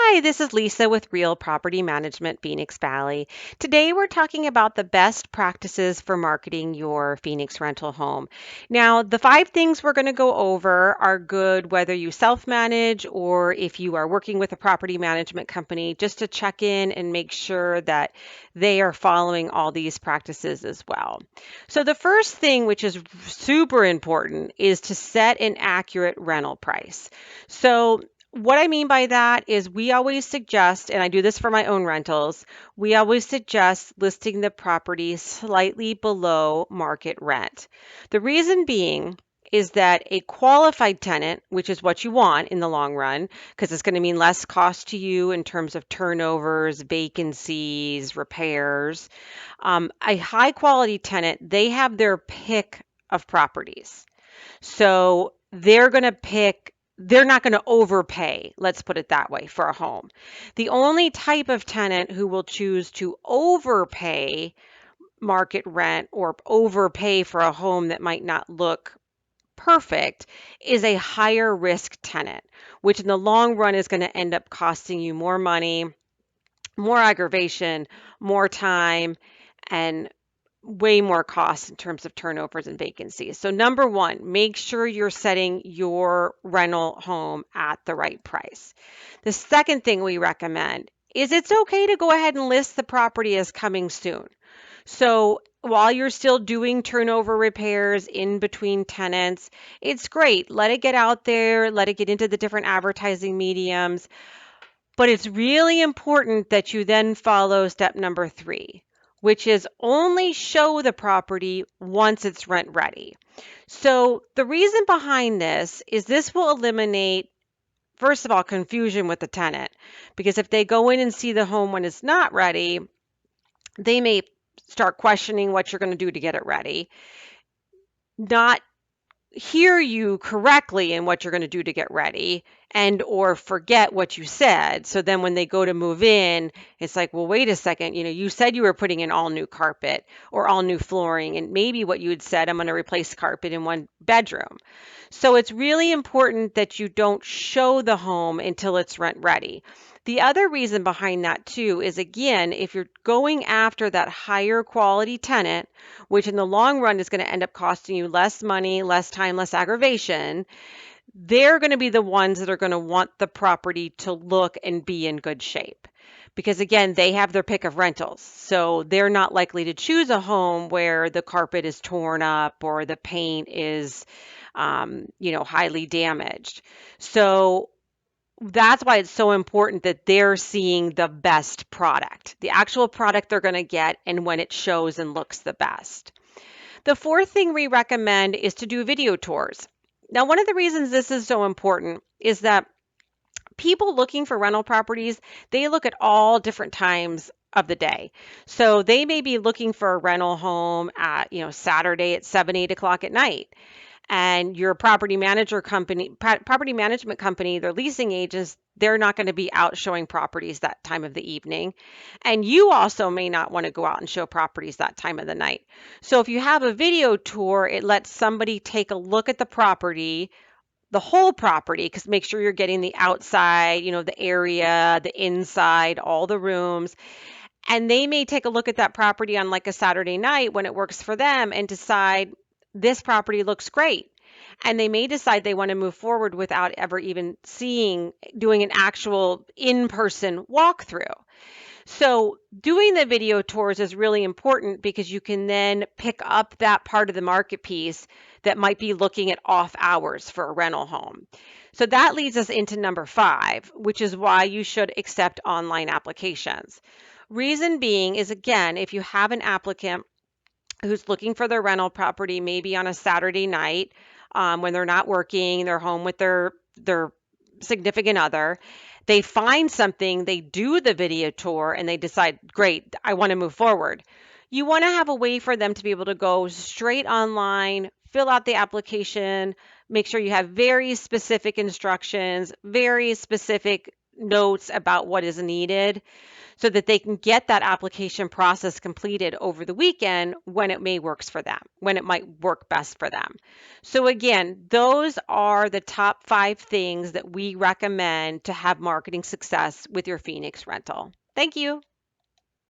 Hi, this is Lisa with Real Property Management Phoenix Valley. Today we're talking about the best practices for marketing your Phoenix rental home. Now, the 5 things we're going to go over are good whether you self-manage or if you are working with a property management company, just to check in and make sure that they are following all these practices as well. So the first thing, which is super important, is to set an accurate rental price. So what I mean by that is we always suggest, and I do this for my own rentals, we always suggest listing the property slightly below market rent. The reason being is that a qualified tenant, which is what you want in the long run, because it's going to mean less cost to you in terms of turnovers, vacancies, repairs. A high quality tenant, they have their pick of properties. So they're not going to overpay, let's put it that way, for a home. The only type of tenant who will choose to overpay market rent or overpay for a home that might not look perfect is a higher risk tenant, which in the long run is going to end up costing you more money, more aggravation, more time, and way more costs in terms of turnovers and vacancies. So number one, make sure you're setting your rental home at the right price. The second thing we recommend is it's okay to go ahead and list the property as coming soon. So while you're still doing turnover repairs in between tenants, it's great. Let it get out there, let it get into the different advertising mediums. But it's really important that you then follow step number 3, which is only show the property once it's rent ready. So the reason behind this will eliminate, first of all, confusion with the tenant, because if they go in and see the home when it's not ready, they may start questioning what you're going to do to get it ready, not hear you correctly in what you're going to do to get ready, and or forget what you said. So then when they go to move in, it's like, well, wait a second, you said you were putting in all new carpet or all new flooring, and maybe what you had said, I'm going to replace carpet in one bedroom. So it's really important that you don't show the home until it's rent ready. The other reason behind that too is, again, if you're going after that higher quality tenant, which in the long run is going to end up costing you less money, less time, less aggravation, they're going to be the ones that are going to want the property to look and be in good shape. Because again, they have their pick of rentals. So they're not likely to choose a home where the carpet is torn up or the paint is, highly damaged. So that's why it's so important that they're seeing the best product, the actual product they're going to get, and when it shows and looks the best. The fourth thing we recommend is to do video tours. Now, one of the reasons this is so important is that people looking for rental properties, they look at all different times of the day. So they may be looking for a rental home at, Saturday at 7, 8 o'clock at night. And your property management company, their leasing agents, they're not going to be out showing properties that time of the evening. And you also may not want to go out and show properties that time of the night. So if you have a video tour, it lets somebody take a look at the property, the whole property, because make sure you're getting the outside, the area, the inside, all the rooms. And they may take a look at that property on like a Saturday night when it works for them and decide this property looks great. And they may decide they want to move forward without ever even doing an actual in-person walkthrough. So doing the video tours is really important because you can then pick up that part of the market piece that might be looking at off hours for a rental home. So that leads us into number 5, which is why you should accept online applications. Reason being is, again, if you have an applicant who's looking for their rental property, maybe on a Saturday night, when they're not working, they're home with their significant other. They find something, they do the video tour, and they decide, great, I want to move forward. You want to have a way for them to be able to go straight online, fill out the application, make sure you have very specific instructions, very specific notes about what is needed so that they can get that application process completed over the weekend when it may works for them, when it might work best for them. So again, those are the top 5 things that we recommend to have marketing success with your Phoenix rental. Thank you.